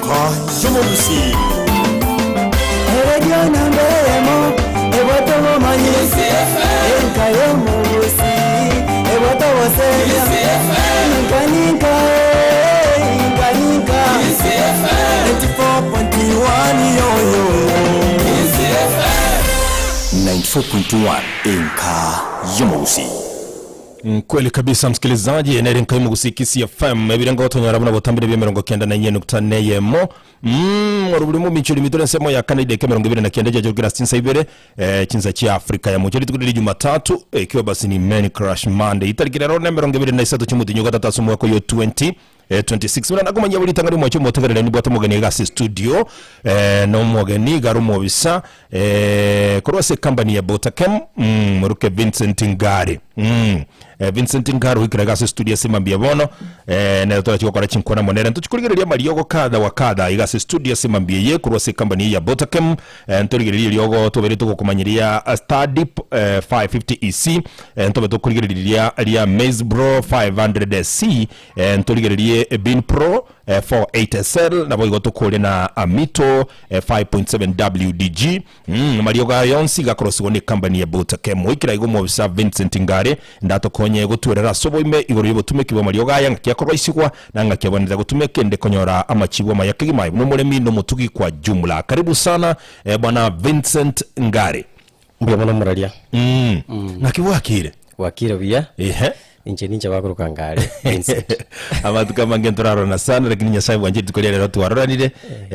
Inka Yomogusi Radio Nambemo Eboto Manyisi Inka Yomogusi Eboto Waseya Inka 94.1 94.1 Inka Yomogusi. Kweli kabisa msikilizaji, Inka Yomogusi Kisi FM ebirenga watonyara buna botambire bya 94.4 yemo rubulimu michuri mitore nsemo ya Canada ke 29 jogira sinsa ibere kinza cha Afrika ya mujeri tukuri Jumatatu ikiwa basi ni Man Crush Monday itarikira rone 23 cy'umudinyo gatatu mu mwaka yo 26 mwana nakumanya buri tangari mu cyo motegerera ni bwata mugani gasi studio no mugani garumo bisa korose company ya Botakem muruke Vincent Ngare Vincent Ngare wikira gasi studio simambia bono na tola chikora chinkona monera ntuchikurigereria mariogo kada wakada igasi studio simambia ye korose company ya Botakem ntorigereria riogo tobere tukumanyiria Stardip 550 EC ntobe tukurigereria ria Maze Bro 500C ntorigereria Bin Pro 48SL na boigo tukole na Amito 5.7 WDG marioga yonsi gakorosigo ni company ya Botakem wikira igo mobisa Vincent Ngare ndatokonye gutwerera sobo ime igoro yobutumeki bwa marioga yanga kyakorwa isigwa nanga kyaboneza gutumeke ndekonyora amachibwa mayakigima no muremi no mutugi kwa jumla. Karibu sana bwana Vincent Ngare. Mbona muralia nakiwa akire wakire bia inje ninja bakuruka Ngare Vincent abatuka mangentoraro na sana lakini nyasaye wanje tukolera rero twaroranire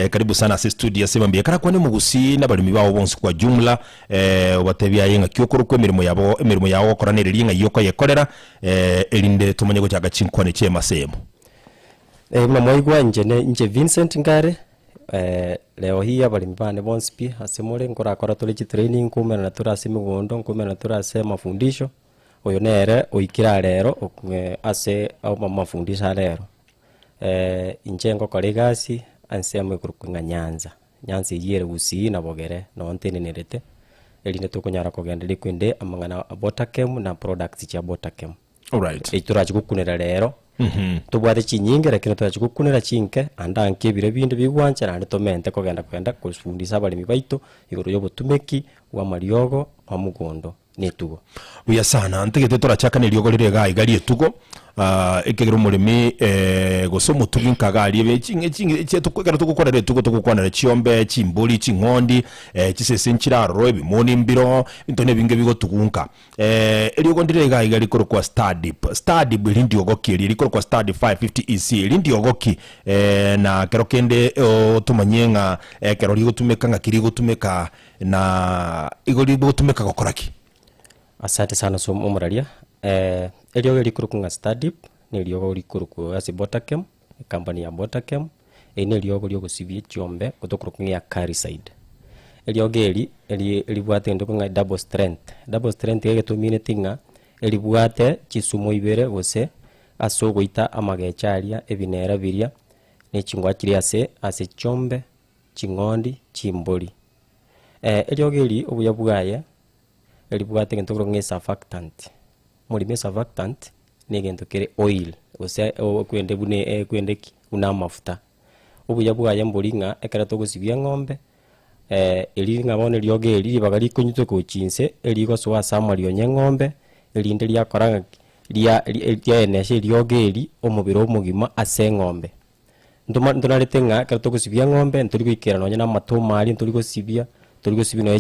karibu sana si studio simambia kana kwa ne mugusi n'abalimi bawo bonse kwa jumla obatebya yenga kyokoro kwa emirimo yawo koranirira yenga yoko yekorera elinde tumanye gochaga chinkwane chema semo mama igwa nje Vincent Ngare leo hii abalimi bane bonse pi asemore nkora tole training kumena na turase migondo kumena turase mafundisho oyo nere oikira rero ase au mafundisha rero injengo kolegasi ansema kurukunga Nyanza yere usi na bogere no ntenerete elinde tukunyara kogendele kwinde amangana Botakem na products cha Botakem. Alright ituraje gukunira rero tubwate chinyinge lakini turaje gukunira chinke andanke bire bindi bigwancha na tomente kogenda kufundisha abalimi baito igoro yobutumeki wa mariogo wa mugondo netugo uya sana ntegete turachaka niriogo rire igari etugo ekegero murimi gosomo tuginka gari bechinge cye tukwegera tugukorera etugo tugukwanira chiombe chimbuli chingondi chisese nchiraro ebimoni mbiro intone binge bigo tugunka eriogo ndire igari koro kwa Stardip lindi ogoki rikoro kwa Stardip 550 EC lindi ogoki na kerokende otumanyenga kero rigotumeka ngakiri gutumeka na igori gutumeka gokoraki. Asante sana so umuralia eliogo likurukunga Stardip ni eliogo likuruku asi Botakem company ya Botakem ni eliogo lyogusibye chiombe kutokurukunga ya carry side eliogo elibwate ndokunga double strength yegetumine tinga elibwate chisumo ibere gose asogoita amagecharia ebinera biria ne chingwa kiri ase chombe chingondi chimboli eliogo obuya bwaye elibwate gento kurunga surfactant mulime surfactant ne gento kere oil ose kwende bune kwendeki una mafuta obuya bwaye mbolinga ekara togusibya ng'ombe elinga bone lyoge libagali kunyuto ko chinse eligo so asamalio nyeng'ombe elinde lya koranga lya eneshe lyoge omubiro omugima ase ng'ombe ndonaletenga kara togusibya ng'ombe ntoligikera nonya na matomali ntoligosibya no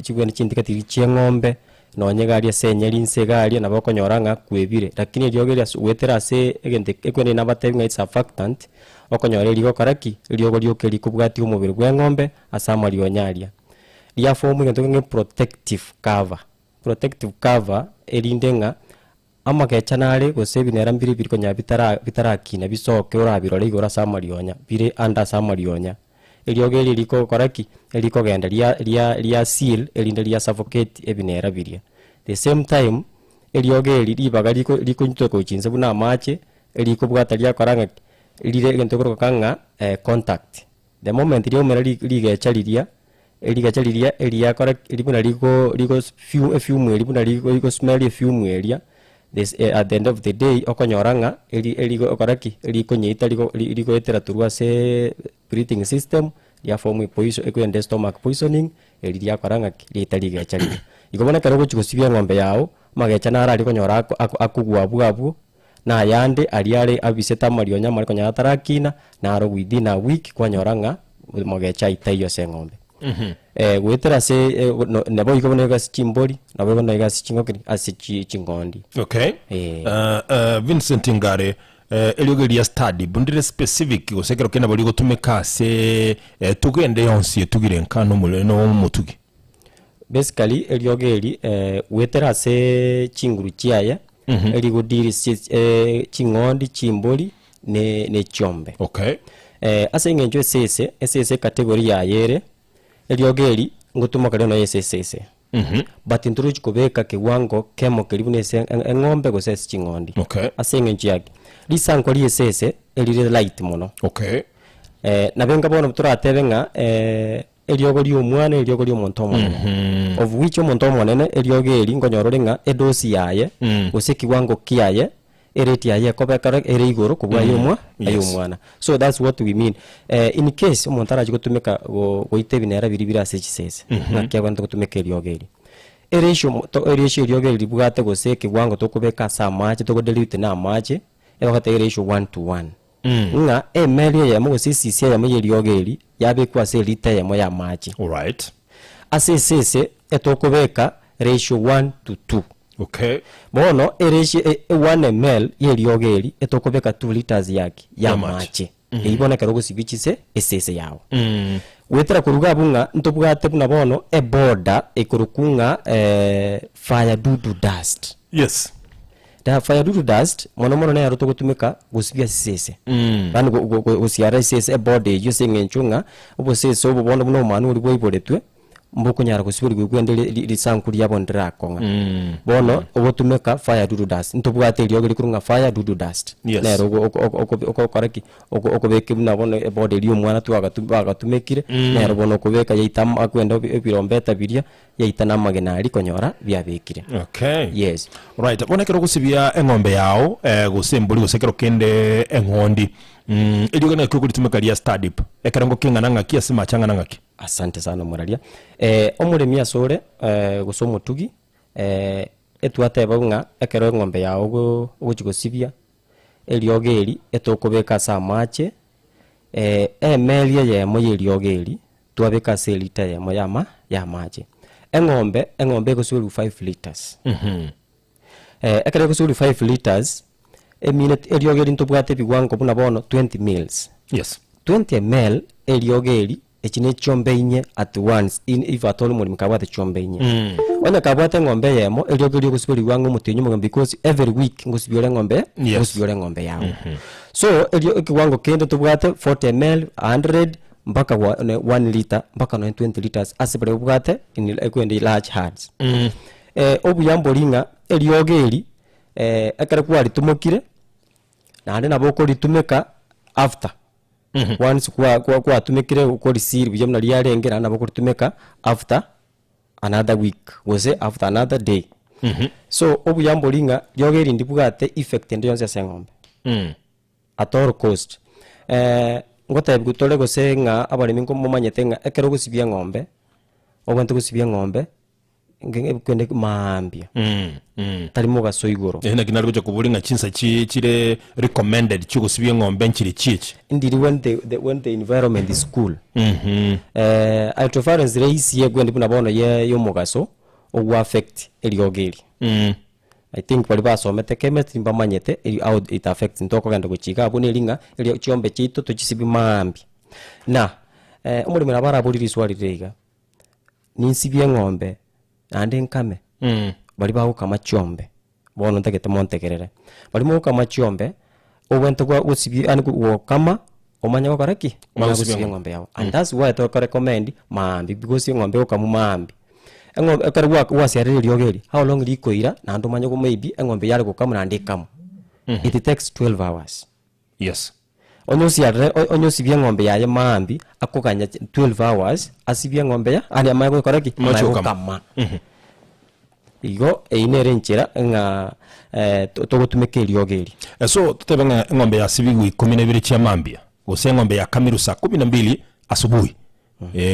chigwene chindikatiri cheng'ombe nonye gari asenyeri nsegari na bakonyoranga kwebire lakini lyogeria wetera ase egende ekwene nabatenga surfactant okonyora ligo karaki lyogo lyokeri kubwati umubiri gw'eng'ombe asama lyonyaria lya fomu gento nge protective cover elindenga amakecha nale gose binera mbiri birikonya bitarakina bisoke urabiro ligora sama lyonya bire anda sama lyonya eliogeli liko koraki eliko genda lia seal elinde lia suffocate ebinera biria the same time eliogeli libaga liko nyitwe ko chinse buna mache eliko bwata lia koranga lire gento ko kanga contact the moment liomera ligechaliria elia koraki libuna liko fume libuna liko smell fume elia this at the end of the day okonyoranga eligo koraki liko nyita liko etera turwa se excreting system ya form poison ekwende stomach poisoning eliria koranga litari gechari igobona kero guchigusibia ng'ombe yao magecha nara ari konyora akugwa bwabu na yande ariare abiseta marionya mari konyara tarakina na aro within a week kwanyoranga magecha itayo se ng'ombe gwetera se nebo igobona gas chimbori nabo igobona gas chingokiri asichi chingondi. Okay. Vincent Ngare eliogeria study bundire specific gosekero kena bali gutumika se tugende yonsi tugire nkano muleno mutugi. Basically eliogeri wetera se chinguru chiaya eligodiri chingondi chimbori ne chombe. Okay. Ase ngenjo sese category ya yere eliogeri ngutuma kale no sese but introduce kubeka kiwango kemo karibu nese ng'ombe gosese chingondi. Okay. Ase ngenjo yake lisanko liesese elire light mono. Okay. Na benga bona turatebenga eliogori omwana eliogori omonto monene of which omonto monene eliogeri ngonyororenga edosi yaye gose kiwango kiaye ereti yaye kobekara ere igoro kubwa yomwa ayomwana. So that's what we mean. In case omonto araje gutumika goite binera biribira sese nakya kwanda gutumika eliogeri eresho eliogeri libugate gose kiwango tokubeka sa mache tokodelete na mache ebagate eresho 1:1 nga emeli ya mo sisi ya mo eliogeri yabe kwa se lita ya mo ya mache. All right. Asese etokubeka ratio 1:2. Okay. Bono eresho 1 ml eliogeri etokubeka 2 liters yake ya mache. Ibona karogo sibichise esese yao. Wetera kuruga bunga ntobugate buna bono border ekurukunga fire dudu dust. Yes. Da fire dudu dust mono na yaro togutumika gusibia sese bani gusiara sese body using enchunga obo sese obo bono buno manu uri boiboretwe mboko nyara gusibiri gwende lisankuri yabo ndirakonga bono obo tumeka fire dudu dust ntobugate eliogeri kurunga fire dudu dust nero okoreki okobeke buna bono body liyo mwana twagatumekire nero bono okobeka yaitam akwenda ebirombeta biria yaitana magenari konyora byabekire. Okay. Yes. Right. Bona kero gusibia eng'ombe yao gusembuli gusekero kende engondi eliogena kyo kulitumika lia study ekarango kingana ngaki asima changana ngaki. Asante sana muralia. Omuremi asore gusomo tugi etwate babunga ekero ng'ombe yao gugusibia eliogeri etokobeka sa mache emelia ye mo eliogeri twabeka se lita ye mo ya mache. Eng'ombe gusuru 5 liters. Ekere gusuru 5 liters minute eliogeri ntobwate biwango buna bono 20 mils. Yes. 20 ml eliogeri echine chombe inye at once if at all muri mukabwate chombe inye. Wanya kabwate ng'ombe yemo eliogeri gusubiri wangu mutinyu because every week ngusubire ng'ombe ngusubire ng'ombe yao. So kiwango kende tobwate 40 ml 100 mpaka 1 liter mpaka 20 liters asibere ubwate in ekwende large herds. Obuyambolinga eliogeri ekere kwali tumokire na ande naboko litumeka after once kwa tumekire uko receive bijamna liarengera naboko litumeka after another week wose after another day. So obuyambolinga liogeri ndibugate effect ende yonse sengombe at all cost. Ngota bugutole gosenga abalimi ngo mumanyete nga ekero gusibia ng'ombe obwantu gusibia ng'ombe ngenge kwende maambia talimo gaso igoro ena kinali kuja kubulinga chinsa chire recommended chugusibia ng'ombe nchiri chichi ndiri when the environment is cool. Interference race ye gwende buna bono ye yomugaso o affect eliogeri. I think bali basomete chemistry mbamanyete how it affects ntoko ganda guchiga abone linga eli chiombe chito tuchisibi maambi na umuri mera bara buliri swali rega ninsibye ng'ombe ande nkame bali bawo kama chiombe bono ntakete montekerere bali mo kama chiombe obwento kwa usibi ani wo kama omanya ko karaki omanya ng'ombe yao and that's why I recommend maambi because ng'ombe okamu maambi eng'ombe akarwa wasiarire eliogeri how long likoira na ndo manyo ko maybe eng'ombe yale gukama na ndikamu it takes 12 hours. Yes. Onyosibia ng'ombe yaye maambi akokanya 12 hours asibia ng'ombe ya ali amaye koraki kama igo einere nchira nga togutumika eliogeri. So tutebenga ng'ombe ya sibigu 12 chia mambia gose ng'ombe ya kamiru saa 12 asubuhi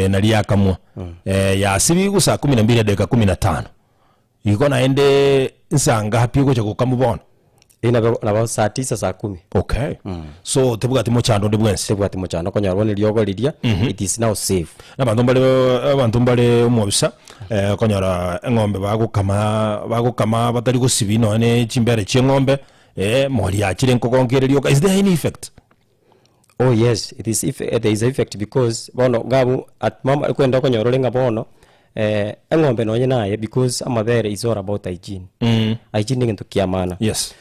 nali yakamwa ya sibigu saa 12 dakika 15 iko naende nsanga hapi gocha kukamubona nabo saa 9 saa 10. Okay. So tebugati mochando de bwense. Tebugati mochando konyarwa ni lyogo liria it is now safe. Na bantu mbale umobisa konyara ng'ombe bagukama batari gusibino ne chimbere ch'eng'ombe mori yakire nkogongererio. Is there any effect? Oh yes, there is effect because bono gabu at mama kwenda konyarwa lenga bono eng'ombe no nyenaye because amabere is all about hygiene. Hygiene ngintu kiamana. Yes.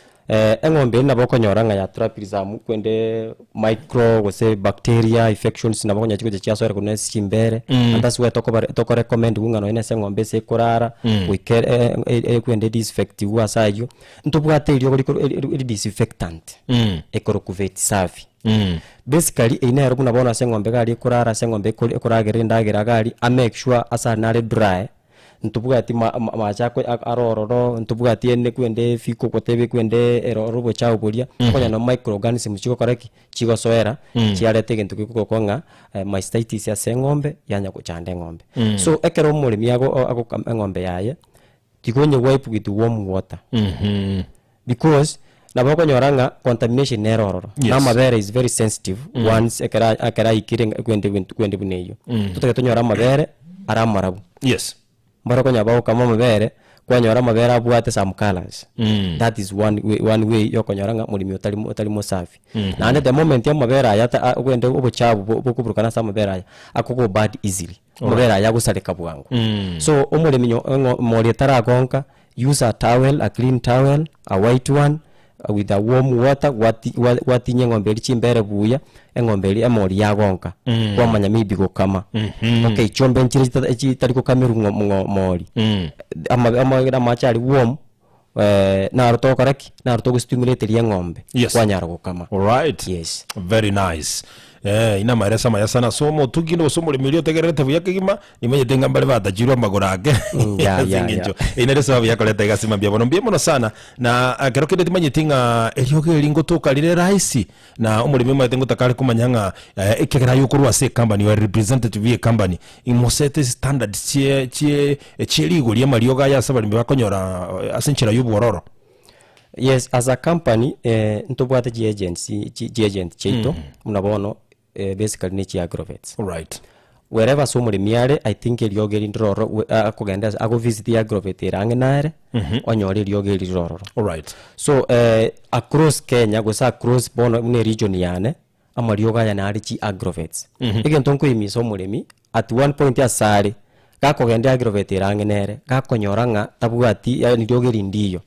Eng'ombe nabo konyoranga ya trapism kwende micro gose bacteria infections nabo konya chiko chia sore kuna simbere and that's why toko recommend unga no ene ng'ombe se kurara we care kwende disinfect wasayo ntubwate ilyo disinfectant ekorokuvate safi basically ine rubuna bona se ng'ombe gali kurara se ng'ombe kuragera ndagira gali a make sure asa nare dry ntubugati machako arororo ntubugati ene kwende fiko kotebe kwende eroro chao bolia konya no microorganism chiko koreki chigo soera chiarete kintu kikukonga mastitis ya seng'ombe yanya kuchande ng'ombe so ekero mulimi ago ng'ombe yaye tikonye wipe with warm water because nabo konyoranga contamination erororo na mabere is very sensitive once ekera ikire kwende buneyo tutaketonyora mabere aramarabu. Yes. Maroko nyabao kama mabere kwanyora mabere abwate some colors. That is one way yokonyoranga mulimi otali mosafi. Na at the moment ya mabere ayata kwende obuchabu bukubukana sa mabere aya akoko bad easily. Mabere aya gusaleka bwangu. So omulimi mori taragonka use a towel, a clean towel, a white one with a warm water wati ng'ombe chimbere buya eng'ombe emori yagonka kwa manyamibi gukama. Okay, chombe nchiri tari kukamiru mori ama machari warm na ruto koreki na ruto gustimulate ya ng'ombe kwa nyaro gukama. All right. Yes, very nice. Ina maresa maya sana somo tugino somo limilio tegerete buya kigima nimenye tenga mbale batajirwa magorage zinginjo ina resa buya koleta gasima bya bono mbye mono sana na kerokede timenye tinga elioge lingo toka lile raisi na umulimi mwe tengo takale kumanyanga ekegera yokurwa se company wa representative ye company imosete standard chie ligo lya malioga ya sabalimi bakonyora asenchira yubororo. Yes, as a company ntobwate agent cheito munabono basically ni agrovet. All right. Wherever so mulimi are I think elioge lindroro akugenda ago visit the agrovet irange nare onyore elioge lindroro. All right. So across Kenya gosa across bono ne region yane amarioga yana ari chi agrovets egento nko imiso mulimi at one point asari gakogenda agrovet irange nere gakonyoranga tabugati ya elioge lindiyo.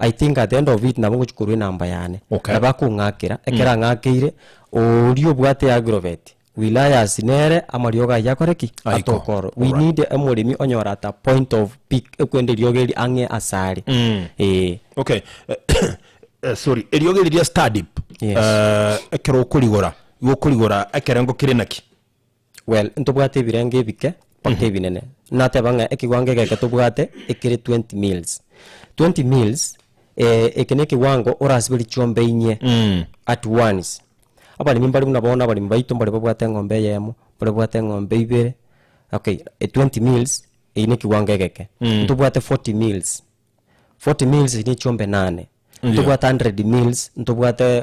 I think at the end of it nabo guchukuru namba yane abakungakira ekera ngakire olio bwate agrovet wilaya sinere amarioga yakoreki atokoro we need emulimi onyora at a point of peak kwende liogeli ange asari. Okay. Sorry, elioge liya study ekero kuligora ekerengo kirenaki. Well ntobwate birenge bike pake binene natebanga ekigwange geke tobwate ekire 20 meals ekene kiwango orasibili chombe inye at once. Abali mimbali munabona abali mbaito mbali babwate ng'ombe yemo mbali babwate ng'ombe ibere. Okay, 20 meals ine kiwango geke ntobwate 40 meals ine chombe 8 ntobwate 100 meals ntobwate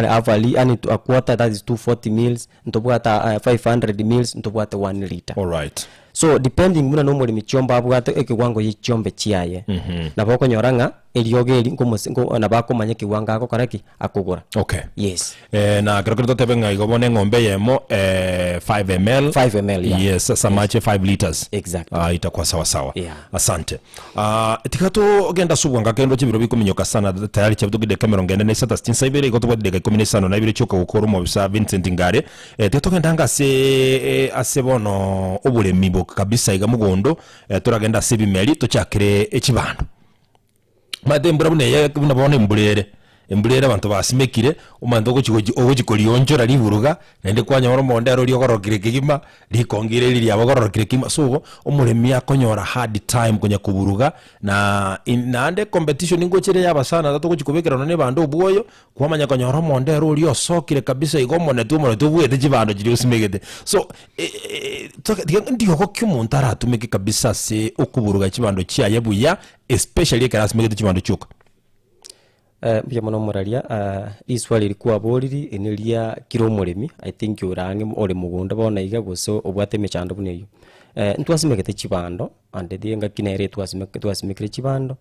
avali ani a quarter, that is 240 meals ntobwate 500 meals ntobwate 1 liter. All right. So depending muna no mulimi chomba abwate ekiwango yichombe chiaye nabo konyoranga eliogeli ngo nabako manye kiwanga ako karaki akugura. Okay. Yes. Na krokero tebenga igobone ng'ombe yemo 5 ml. Yeah. Yes, samache 5 liters. Exactly. Itakuwa sawa. Yeah. Asante. Tikato ogenda subwanga kendo chibiro bikuminyoka sana tayari chabutugide kamera ngende ne sata 67 igotubwa de 15 na ibire choka gukora mu bisa Vincent Ngare tetogenda ase bono obulemi bo kabisa iga mugondo turagenda sebimeli tochakire ekibando madembura bune ye kubona mbulere embulere abantu basimekire umanto ogukorionyora liburuga nende kwanyora mondero liogorokire kigima likongire lili abogorokire kigima so omuremi akonyora hard time kunya kuburuga na nande competition ingochere yabasana tato gukikubekera none bando ubwoyo kwamanya konyora mondero uri osokire kabisa igomone tubwete kibando kiri usimegete so ndiyo ko kyumuntu aratumike kabisa se okuburuga kibando kyaye buya especially ekarasimegete kibando cyuka bya mono muraria iswali ilikuwa boriri enilia kiro muremi I think urange ore mugunda bona iga guso obwate mechando buneyo ntwasimegete kibando ande dienga kinere twasimekere kibando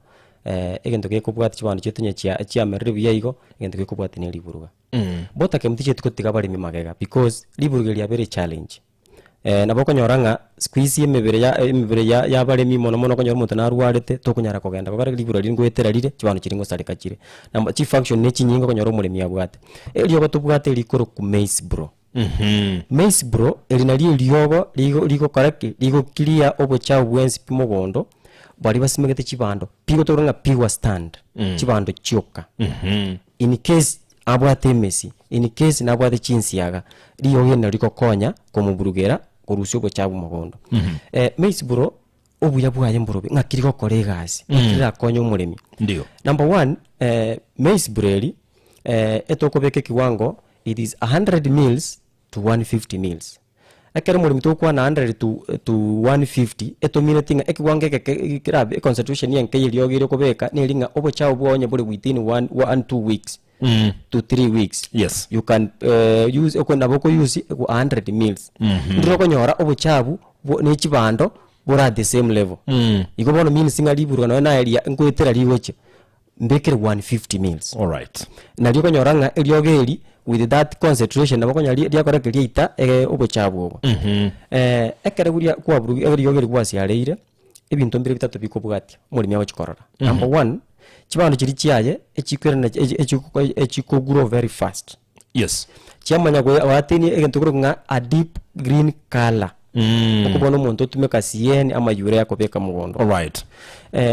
egento gekobwata kibando cyetunye kya merire byayigo egento gekobwata ne liburuga bota kemtiche tukotiga bari mimagega because liburuga lya very challenge naboko nyoranga squeeze emebere ya bare mimono mono konyora muntu narwarete to kunyara kogenda kogara libura lingwetera lire kibano kiringo sareka kire namba chief function ne kinyingo konyora umuremi abwate eliyo batubwate likoro ku maize bro maize bro elinali eliyobo ligo correct ligo clear obocha bwensi pimogondo bali basimegete kibando pigo toronga pigwa stand kibando kyoka in case abwate Messi in case nabwate chinsiaga liyo yena liko konya komuburugera korusyo bwo cyabu mugondo Messi bro obuya bwaye mborobe ngakiriko kolegasi kira konyo umuremi ndio number 1 Messi breli etokobeke kiwango it is 100 meals to 150 meals akere muri mutoko na 100 to 150 etominatinga ekiwange kirabe concentration yanke yiliyogire kobeka nelinga obo chao bwonye buri within 1 and 2 weeks to 3 weeks yes you can use okona boko use 100 meals ndiro konyora obo chabu ne kibando bora the same level iko bono means singa liburwa na area ngwetera liweche mbekere 150 meals all right na liko nyoranga eliogeri with that concentration nabako nyali lyakora kiliita obo chabu obo ekere guria kwa buru eliogeri kwasi areire ebintu mbere bitatu bikobwati muri myawo chikorora number 1 kibando kiri kiyaye ekikwera echiko grow very fast yes cyamanya go wateni egento kurunga a deep green color ukubona umuntu utumeka CN ama urea yakobeka mugondo all right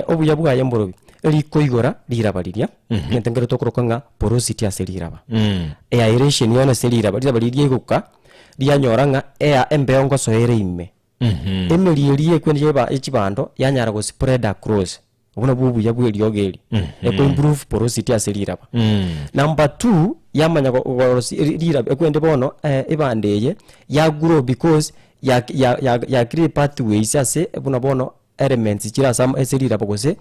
obuya bwaye mborobi liko igora lirabaliria ngentengero tokurukanga porosity aseliraba aeration yona seliraba lirabalirie guka lyanyoranga air embeongo soere imme emelirie kwenje ba ekibando yanyara go spread across ubona bubuya bweliogeri eko improve porosity aseliraba number 2 yamanya go liraba ekwende bono ebandeye ya grow because ya create pathways ase ebuna bono elements kira sam eseliraba gose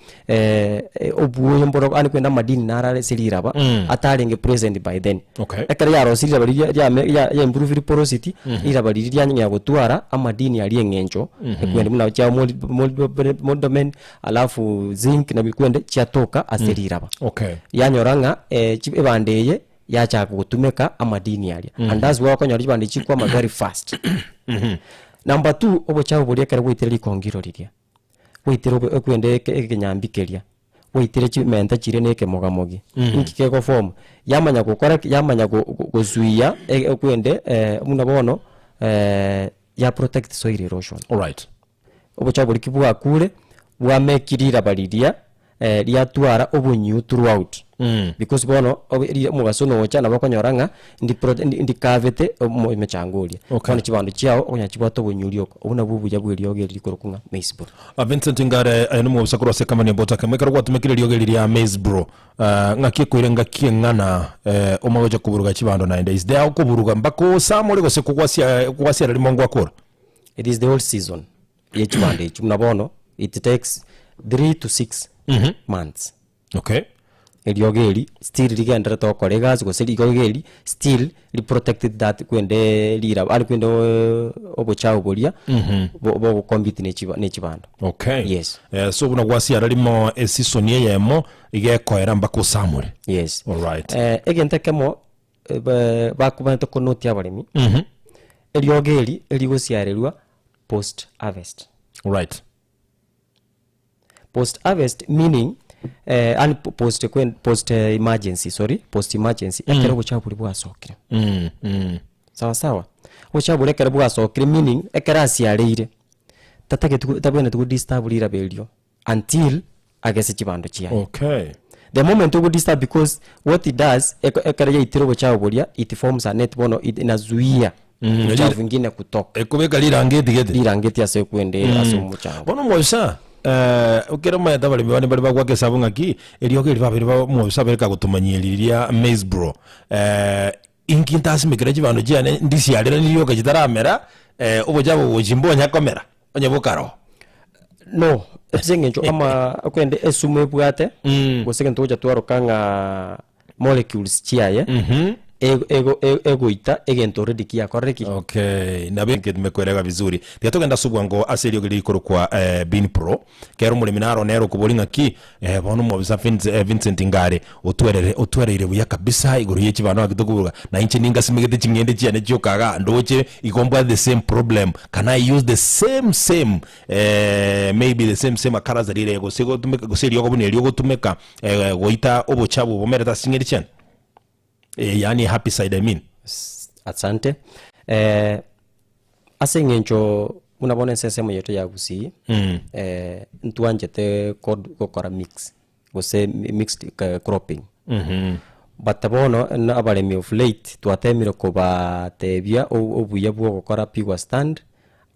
obuyo mboro ani kwenda madini narale seliraba atalenge present by then okay ekare yaro seliraba ya improve porosity iraba liria nya gutwara amadini ali engencho ekwende muna cha moldomen alafu zinc na bikwende cyatoka aseliraba okay yanyoranga ebandeye yacha gutumeka amadini ali and that's why konyora ibande chikwa very fast number 2 obo chawo buri ekare witira likongiro liria witira okwende ekenyambikeria witira chimenta chire neke mogamogi nkike go form yamanya gukora yamanya guzuia okwende muna bono ya protect soil erosion all right obo chawo buri kibwa kure wamekirira baliria lyatwara obunyu throughout because bono mugasono ochana bakonyoranga ndi kavete mechangolia okay kibando cyao onya kibato obunyulioko obuna bubuya bweliogeri likorokunga Maize Bro Vincent Ngare ayino mu busakuru se kamani bota kamekara gwatumekire liogeri lya Maize Bro ngaki kwirenga kiengana omagoja kuburuga kibando na is there kuburuga mbako samole gose kugwasia limongo akora it is the whole season ye kibande chunabono it takes 3 to 6 months okay eliogeri still ligenda to kolegas go eliogeri still li protected that kwende lira ali kwende obo chao bolia bo compete ne chibando okay yes so buna gwasi aralimo season yemo igekoera mbako samure yes all right egente kemo bakubanta ko note yabaremi eliogeri eligosiarelwa post harvest all right post harvest meaning and post emergency ekero buchabuli bwasokire sawa sawa buchabuli ekero bwasokire meaning ekero asiareire tatage tabwene tu disturb lira belio until agese kibando kiyaye okay the moment you disturb, because what it does ekaraja itirobo chao bolia, it forms a net bono, inazuia uchafu vingine kutoka ekubeka lirangeti ase kwende ase umuchanga bono moisa ukira mayata bali bali kwake sabunga ki elioke libabiri ba moisa bereka gutumanyiriria maize bro inkintas mikreji bano jane ndisi alera nilioke jitaramera ubojabo bojimbonya komera onye bukaro no esengencho ama kwende esume bwate gosegen toja twarokanga molecules chiaye ego ita egento already kia koreki. Okay, na bingi tumekuelewa vizuri. Tiatogenda subwango aserio gili ikoro kwa Bean Pro. Kero mule minaro nero kubolinga ki bono mwabisa Vincent Ngare utwerere buya kabisa igoro yechi bano akitukubuga na inchi ninga simigete chingende chiane chokaga ndoche igomba the same problem. Can I use the same maybe the same akara zarire go sego tumeka go serio go bunelio go tumeka goita obochabu bomereta singeri chiane. Yani happy side I mean. Asante. Asengencho unabona sesemo yetu ya gusi. Ntuanjete kokora mix. Gose mixed cropping. But tabono na abalemi of late tuatemiro ko batebia obuya bwo gukora pigwa stand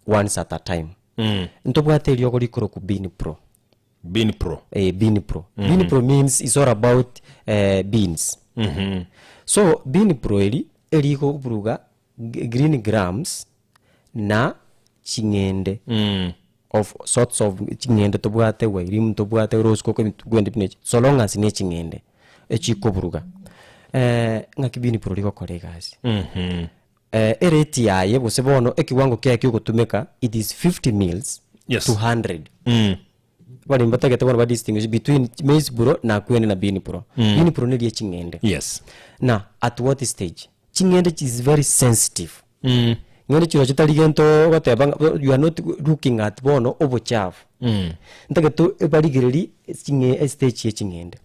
once at a time. Ntobwate lyo gori koro ku Bean Pro. Bean Pro. Bean Pro. Bean Pro means it's all about beans. So Bean Pro eriko buruga green grams na chingende of sorts of chingende tobwate wairim tobwate rose koko gwende pine so long as ne chingende echiko buruga ngaki Bean Pro liko kolegasi ereti yaye bosebono ekiwango kyake gutumeka it is 50 mils to 100 bali mbatagete bona ba distinguish between maize bro na kwende na Bean Pro. Bean Pro ne chingende. Yes. Now at what stage? Chingende is very sensitive. Ngende chiro chitaligento gatebanga you are not looking at bono obochafu. Ntageto ebaligireri chinge stage ye chingende.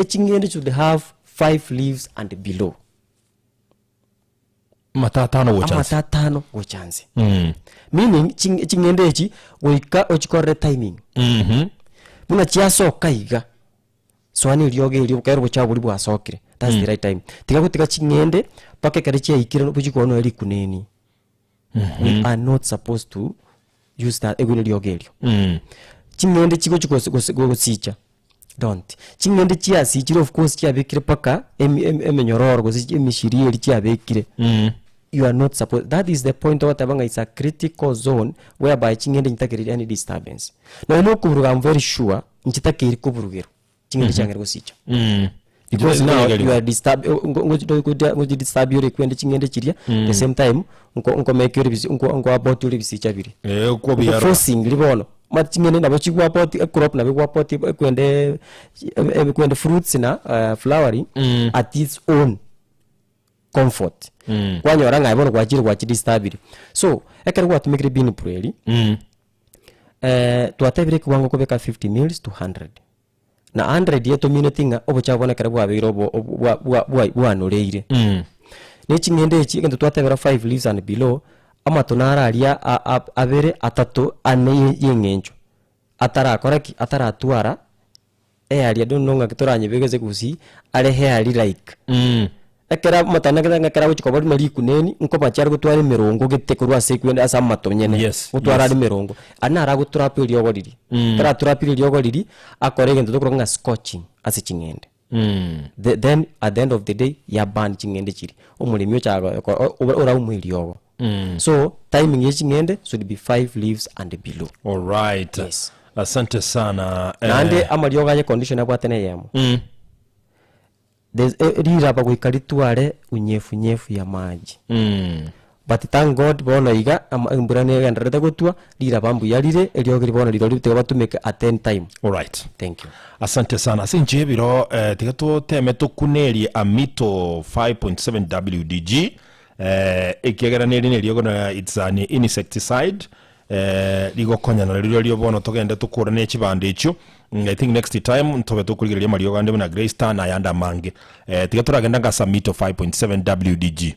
Chingende should have 5 leaves and below. Matatano go chance. Meaning chingende echi wika ochikore timing. Muna chiaso kaiga. Swani lyoge lyo kairo bocha buli bwasokire. That's the right time. Tigagutika chingende pake karichia ikira bujikono eri kuneni. We are not supposed to use that egune lyoge lyo. Chingende chiko chiko sicha. Don't. Chingende chia sichiro of course chia bekire paka emenyororo gosi emishiri eri chia bekire. You are not supposed. That is the point of what is a critical zone whereby chingende ntakiri any disturbance. Now no kuburuga, I'm very sure nchitakiri kuburugero chingende changere gosicha. Because now you are disturb ngo disturb yore kwende chingende chiria the same time ngo make yore ngo about yore bisicha biri. Ko biyaro. Forcing libono. Machingende nabo chigwa about crop na bigwa about kwende fruits na flowering at its own comfort. Kwanyora ngaibono kwachiri distabili. So ekere what make Bean Pro eli tuatebire kiwango kobeka 50 mils to 100 na 100 yeto minutinga obuchabona kare bwabiro bwanureire ne chingende echi kendo tuatebira 5 leaves and below amatonara aria abere atatu ane yengencho atara koraki atara tuara aria dononga kitoranye begeze kusi ale hair like ekera matana ngakara uchikoba mari kuneni nko bachara gutwara mirongo gitekurwa sekwenda asa matonyene gutwara ari mirongo anara guturapiri yogoriri kara turapiri yogoriri akorege ndo nga scotching ase chingende then at the end of the day ya ban chingende chiri omulimi ochaga ora umwiri yogo so timing ye chingende should be 5 leaves and below. All right. Yes. Asante sana. Nande amarioga ye condition abwatene yemo rira bagwikaritware unyefu ya maji. But thank God bona iga mbura ne gandareta gutwa rira bambu yarire eriogiri bona riro rite batumeka at 10 time. All right. Thank you. Asante sana. Sinje biro tigato temeto kuneri amito 5.7 WDG ekegera neri neriogo na it's an insecticide ligo konya na riro bono togenda tukura ne kibande ekyo. I think next time ntobe tukurigiria Mario gande na Grey Star na yanda mange tigaturagenda nga Samito 5.7 WDG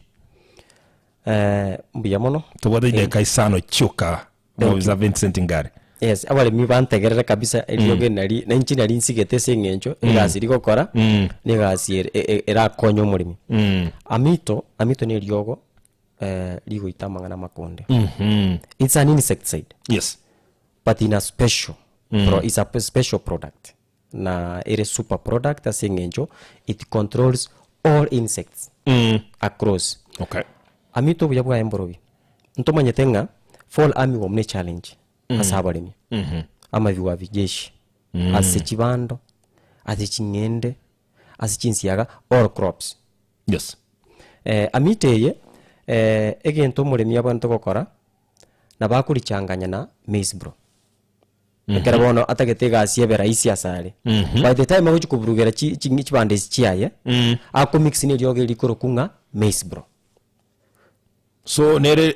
mbuya mono tubode ide kaisano chuka Mobiza Vincent Ngare. yes abale mi bantegerera kabisa elioge nari na inchi nari nsigete sengencho igasi rigokora ni gasi era konyo murimi amito ni eliogo ligo itamanga na makonde it's an insecticide, yes, but in a special it's a special product na ere super product asengencho. It controls all insects across. Okay. Amito buya bwa emborobi ntomanyetenga fall armyworm ne challenge asabalemi ama biwa bijeshi asechibando asechinyende asechinsiaga all crops. Yes. Amiteye egento muremi abantu gukora na bakurichanganya na maize bro ekera bono atagetega asiebera isi asale by the time ago kuburugera chibande chiaye ako mix ni ryoge likoro kunga maize bro. So nere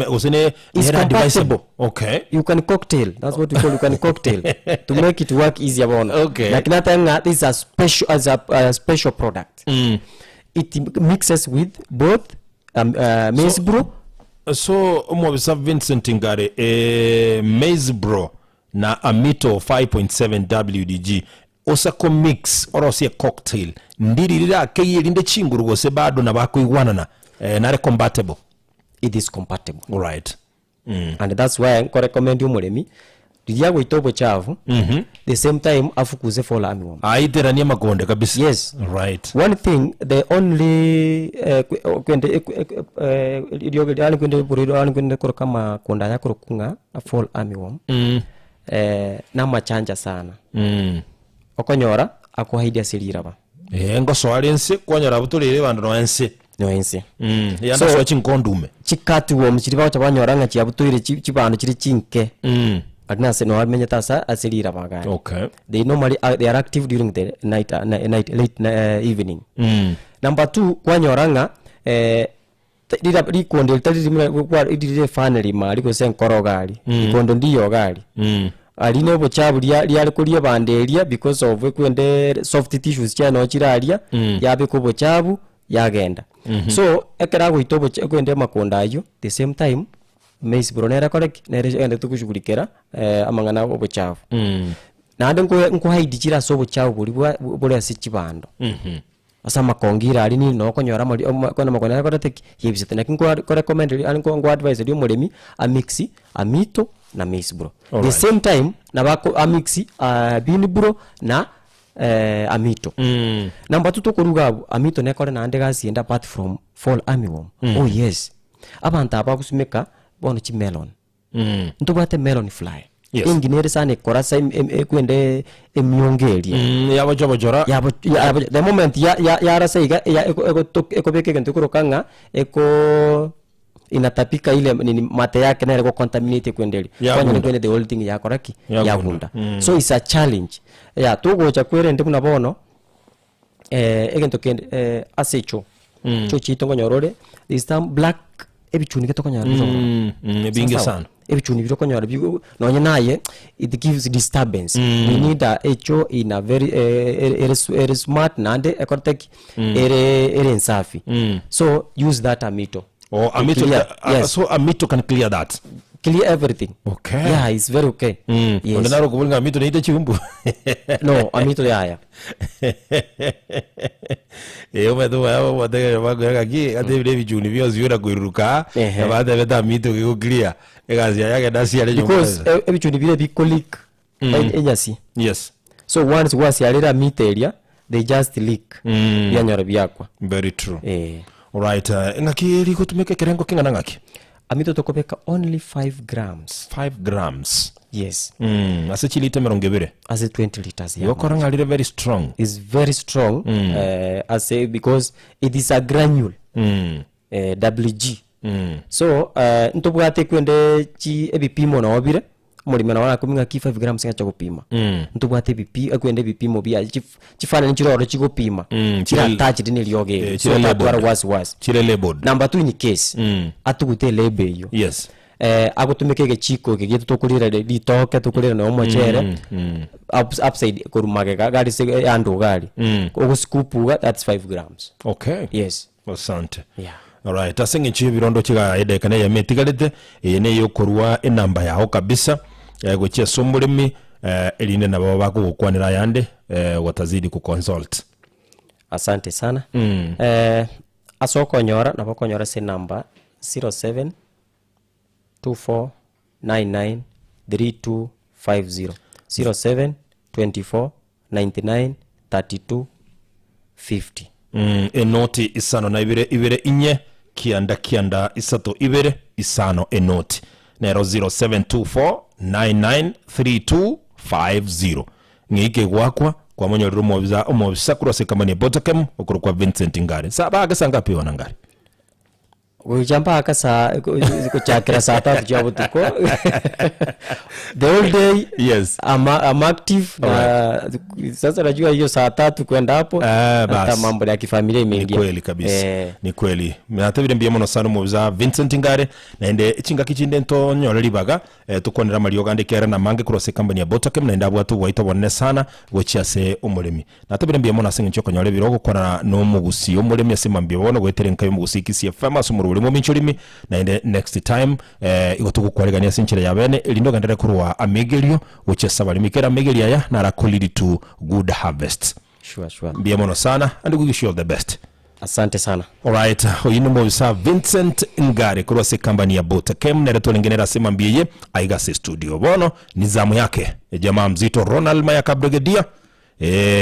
usene is compatible. Okay. You can cocktail. That's what we call you can cocktail to make it work easier bono. Okay. Like nothing this is a special as a special product. It mixes with both maize bro. So umwabisa Vincent Ngare maize bro na amito 5.7 WDG osako mix orosie cocktail ndirira keyirinde chinguru gose bado na bakuigwanana nare compatible. It is compatible. All right. And that's why I recommend you muremi liya goitobo chavu the same time afukuze fall armyworm aiterania magonde kabisa. Yes. Right. One thing the only kwende ilioge ali kwende burido ali kwende koro kama konda yako kunga fall armyworm na machanja sana okonyora akohaidia siliraba ngo soalense konyora butulire bandu noense yanda so chinkondume chikati wo mchiriba chabanyoranga chiabutuire chibano chiri chinke adna se no amenye tasa asilira bagani. Okay. They normally they are active during the night late evening. Number 2 kwanyoranga likonde litadimira kwa idire faneli mali ko senkorogali ikondo ndiyo gali aline bochabu lyali kuliye bandelia because of kwende soft tissues cyano kiralia yabe ko bochabu yagenda. So ekera goitobo kwende makonda ayo the same time maize bronera correct nere ende tukushugulikera amangana obochabu nande nko haidikira so bochabu buri asicibando asa makongira ali ni no konyora muri kona makonera correct yebisete nakinko recommend ali ngo advise dio muremi a mixi amito na maize bro the same time na bako a mixi bean bro na amito. Number 2 tokuruga amito nekore nande gasienda apart from fall armyworm. Oh yes abantu abakusumeka bono chi melon ntubate melon fly. Yes. Engineer sana korasa kwende emyongeria yabo jobojora yabo the moment ya rasa iga ekobeke kento kurokanga eko inatapika ile nini mate yake na ile contaminate kwendeli kwanya kwende the whole thing ya koraki ya hunda. So it's a challenge ya tugo cha kwere ndi kuna bono egento kende asecho cho chitongo nyorore this time black ebichuni keto konyara binge sana ebichuni biro konyara bigo nonye naye it gives disturbance. We need a echo in a very smart nande ekortek ere nsafi. So use that amito. Oh, amito yes. So amito can clear that. Clear everything. Okay. Yeah, it's very okay. Yes. Ondana kubulga amito neite chumbu. No, amito yaya. Umedo wade bagera ki ate bile juni bio ziura kuiruka baada beta amito ko clear. Egazia yake dasi ale jumbu. Because ebichuni bile bikolik enyasi. Yes. So once wasi alera amito area they just leak. Byanyora byakwa. Very true. Alright, ngaki liko tumeke kerengo kingana ngaki? Amito tokobeka only 5 grams. 5 grams. Yes. Ase chilite 20 as 20 liters. Yokoranga lire very strong. Is very strong because it is a granule. WG. So ntobwate kwende chi ebipimo na obire muri mana wana kuminga ki 5 grams ngacha gupima. Ntobwate kwende bipimo bya chifana nchiroro chigopima. Chira attached ni lyoge. So matwara was. Chire labeled. Number 2 in case atugute label yo. Yes. Agutumike chiko gegetu tokulira litoke tokulira no mochere upside kurumage gari se ando gari oguskupuga that's 5 grams. Okay. Yes. Asante. Yeah. Alright, asenge chibirondo chiga ede kana ya metigalete ne yokorwa enamba yaho kabisa gochia somulimi elinde nabo bakugukwanira yande watazidi ku-consult. Asante sana. Asokonyora nabokonyora se number 07 24 99 3250 07 24 99 32 50. Enoti isano na ibere inye kianda isato ibere isano enoti nero 0724 993250 ngike gwakwa kwa monyoro umobisa kurose kamani Botakem okuru kwa Vincent Ngare saba agasanga pe wana Ngare ujamba akasa kuchakira saa 3 jabu tuko the whole day. Yes, I'm active na sasa najua hiyo saa 3 kwenda hapo hata mambo ya kifamilia imeingia. Ni kweli kabisa. Ni kweli mnatabire mbiye mono sana mubiza Vincent Ngare na ende chinga kichinde nto nyoreri baga tukonera Mario gande kera na mange kurose company ya Botakem na enda bwatu waito bonne sana gochiase umulimi natabire mbiye mono asinga choko nyore birogo kora no mugusi umulimi asema mbiye bono gweterenka y'umugusi kisi FM asumuru mu minchurimi na ende next time igotuko kwaregania sinchire yabene ilindo gandere kurwa amegelio gochiasa bali mikera amegelia ya na rakolidi to good harvest. Sure. Mbiye mono sana and we wish you all the best. Asante sana. Alright, oyino mobisa Vincent Ngare kurose company ya Botakem na reto lengenera sema mbiye aigase studio bono nizamu yake jamaa mzito Ronald Mayaka Brigadier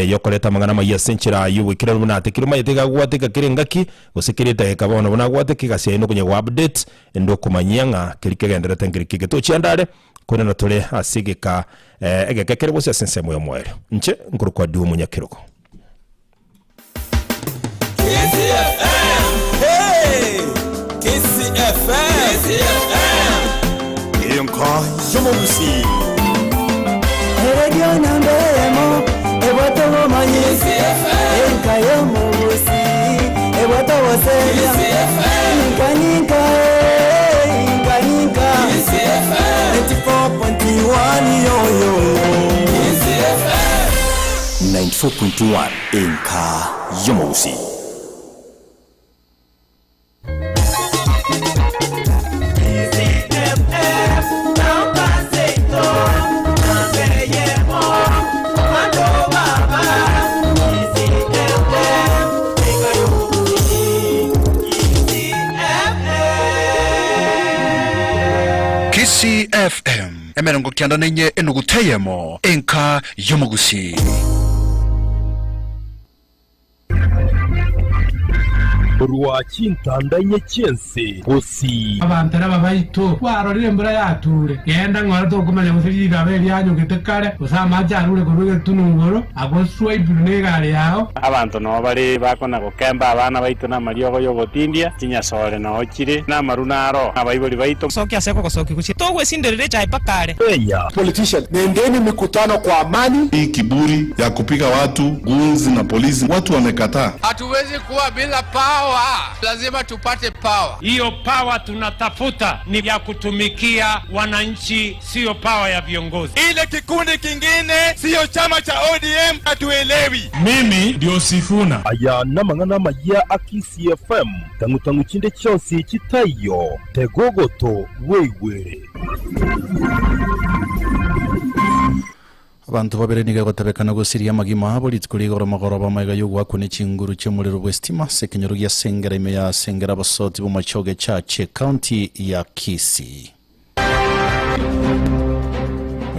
yokoleta mangana ma yasenchira yuwikira runate kiruma yitega gwateka kirengaki gusikirita ekabono bona gwateka gasia ino kunye update endo kumanyanga kirikegendera tengirikike to chiandare kone na tole asigika egekekere bose sense moyo mwere nche nguru kwa du munyakiroko KCFM Inka Yomobusi Radio Nambemo Ebotomo Manyisi Inka Yomobusi Ebotomo Seya Inka 94.1 yo 94.1 Inka Yomobusi. KCFM emerongo kianda nenye enuguteyemo Inka Yomobusi. Rwa chintandanye chense Busi abantu n'ababaito warorire mbura yature genda ngora to kumanya musiri abeli yanyu gitekare usamaja arure kuruge tunungoro agoswa ibune gare yao abantu no bari bakona gukemba abana baito na Mario yo gotindia kinya sore no chire na marunaro abaiboli baito soki aseko kosoki kuchi to wesinderere chai pakare Kenya politician nendeni mikutano kwa amani. Hii kiburi ya kupiga watu gunzi na polisi watu wamekataa. Hatuwezi kuwa bila power, lazima tupate power. Hiyo power tunatafuta ni ya kutumikia wananchi, sio power ya viongozi. Ile kikundi kingine sio chama cha ODM, hatuelewi. Mimi ndio Sifuna aya namangana maya akisi FM tangu chinde cyose kitayo tegogoto wewe Abantu babere niga gotabekana gusiria magima abo litkuligoro magoroba maiga yugwa kune chinguru chemuriro bwestima sekenyoro ya sengera ime ya sengera basoti bumachoge chache county ya Kisii.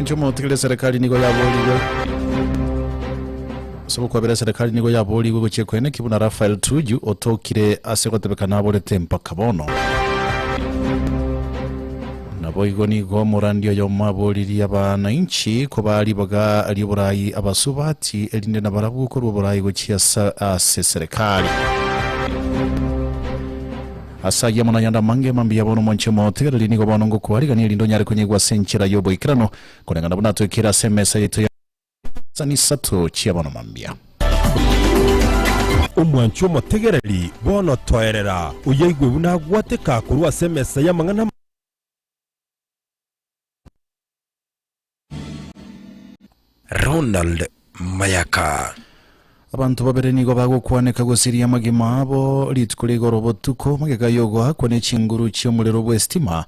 Njomo tikile serikali nigo yaboliwe sabo kwa bere serikali nigo yaboliwe gochekwene kibuna Rafael Tuju otokire asekotebekana abo letempa kabono nabo nigo murandio yo maboliri abananchi ko bari baga ali burayi abasubati elinde nabarabu ko burayi gochia serikali asaya mona yanda mange mambi yabono monche motegera linigo bonongo kwariga lindo nyare kunyigwa senchira yobo ikirano konengana bonato kira SMS yeto ya sani sato chiabono mambia umwancho motegereri bono toerera uyegwe bunagwateka kurwa SMS ya mangana Ronald Mayaka. Abantu babere nigo bagukwaneka gusiria magima abo litkuligoro botuko magega yogo hakone chinguru cy'umuriro bwestima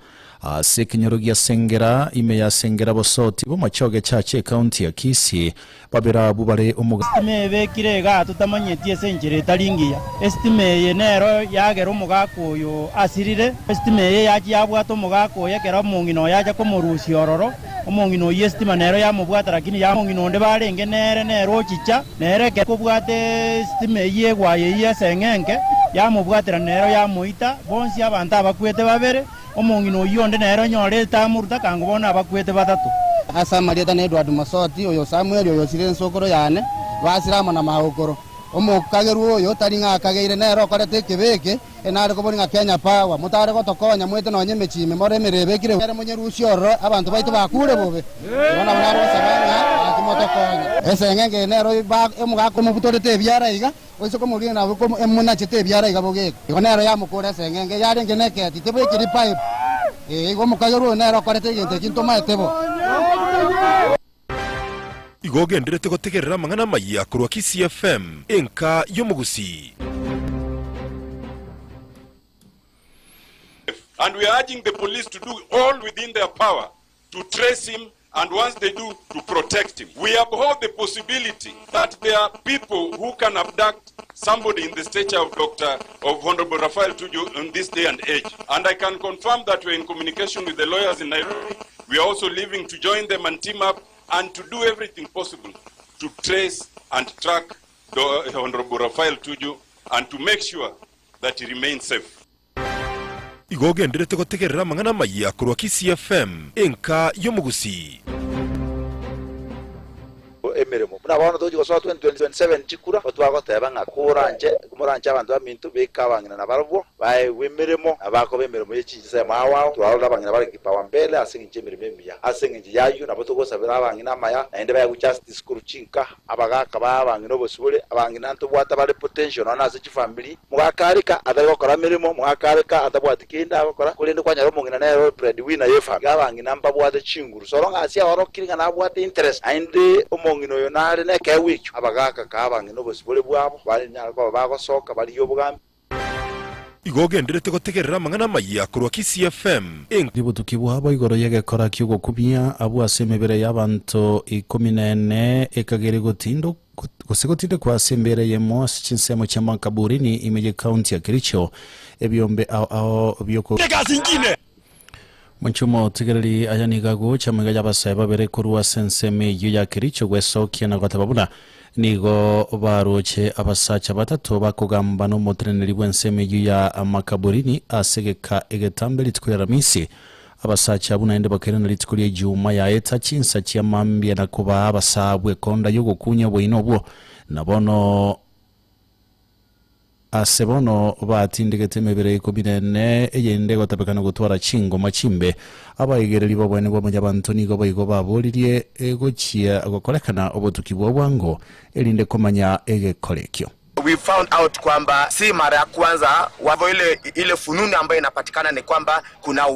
Sekinyorugia sengera ime ya sengera bosoti bo machoge chache county ya Kisii babera bubare umuga estimate kirega tutamanyetie senjere taringia estimate nero yagera umugako uyu asirire estimate yaji yabwato umugako yekera mungino yaja komurusi ororo omongino yestima nero yamubwata lakini yamongino nde barenge nero chicha nere ke kubwate estimate yegwaye yesengenge yamubwatira nero yamuita bonsi abantu abakwete babere omongino yonde nero nyore tamurta kango bona abakwete batatu asa Marieta ne Edward Masoti oyo Samuel oyo Siren Sokoro yane basirama na mahokoro omukageru oyo taringa akageire nero korete kebeke enare ko boringa Kenya Power mutare ko tokonya mwete no nyeme chime more merebekire nere munyerusioro abantu baitu bakure bobe bona bonaro sabanga akimotokonya ese ngenge nero ba emugako mubutorete byara iga oiso ko muri na ko emuna chete byara iga boge nero yamukore ese ngenge yari ngeneke titebe kiri pipe igo mukageru nero korete gente kintoma etebo igogenderete gutegerera mangana maya kurwa Kisii FM enka yomugusi. And we are urging the police to do all within their power to trace him, and once they do, to protect him. We abhor the possibility that there are people who can abduct somebody in the stature of Honorable Raphael Tuju in this day and age. And I can confirm that we're in communication with the lawyers in Nairobi. We are also leaving to join them and team up and to do everything possible to trace and track the Honorable Raphael Tuju and to make sure that he remains safe. Igogenderete gutegerera mangana maya kurwa Kisii FM enka yomugusi. Emirimo murabona doji goso 2027 chikura otwagoteba ngakuranje kumuranje abantu bamintu bekabangina nabarwo bae wemirimo abako bemirimo yechise mawa twalora bangina bari kipawa mbele asinje mirimo miya asinje yayu nabotogosabira abangina maya ende baya ku justice kuruchinka abagaka babangina bosubule abangina ntubwata bari potential na ase family mugakarika adari gukora mirimo mugakarika atabwatikinda gukora kulinde kwanyaro mungina nero breadwinner yefa abangina mbabwate chinguru soronga asia orokiringa nabwate interest inde ngino yonare neke wicho abagaka kabangino bosibole bwabo bali nyako bagosoka bali yobugambi igogenderete gutegerera mangana maya kurwa Kisii FM ributukibu habo igoro yegekora kyugo kubia abu asemebere y'abantu 14 ekagere gotindo gusigotinde kwa sembere yemo chinsemo cha Makaburini imeje county ya Kericho ebyombe ao byoko zingine Mwanchumo tigereri ayanigago chamaga y'abasaya babere kurwa senseme ya Kericho gwesokia na gatababuna nigo baroche abasacha batatu bakugamba no mutreneri w'enseme ya Makaburini asegeka egetambeli tkulera misi abasacha abuna ende bakerana litkulie juma ya eta chinsa chia mambia na kuba abasabwe konda yogo kunya bwinobwo nabono asebono batindegete mebere kubinene eyende gotapekana gutwara chingo machimbe abayigereri babone bo mujabantu nigo bayigo babolirie egochia agokolekana obotukibwa bwango elinde komanya egekolekyo. We found out kwamba si mara ya kwanza wavo ile fununu ambayo inapatikana ni kwamba kuna